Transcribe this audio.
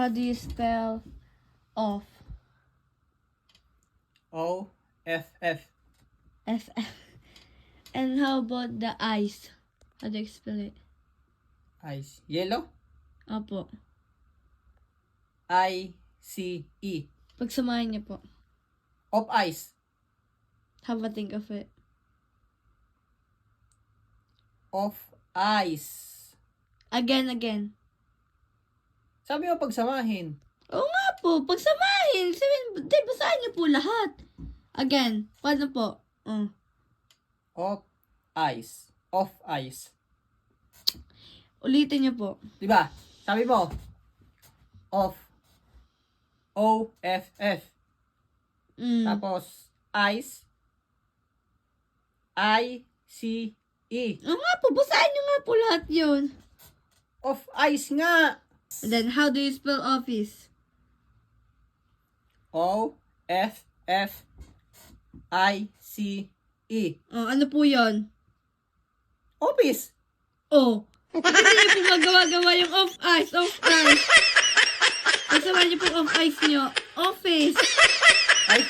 How do you spell off? O-F-F. F. And how about the ice? How do you spell it? Ice. Yellow. Opo. I-C-E. Pagsamahin niyo po. Of ice. Have a think of it. Of ice. Again. Sabi mo pagsamahin. Oo nga po, pagsamahin. Sabihin, basahin niyo po lahat. Again, paano po? Of ice. Of ice. Ulitin niyo po. Diba? Sabi mo. Of. O-F-F. Tapos, ice. I-C-E. Oo nga po, basahin niyo nga po lahat yun. Of ice nga. And then, how do you spell office? O-F-F-I-C-E. Oh, ano po yun? Office. Oh, hindi niyo po magawa-gawa yung off ice. Pagsamahin niyo po off ice niyo. Office. Ay.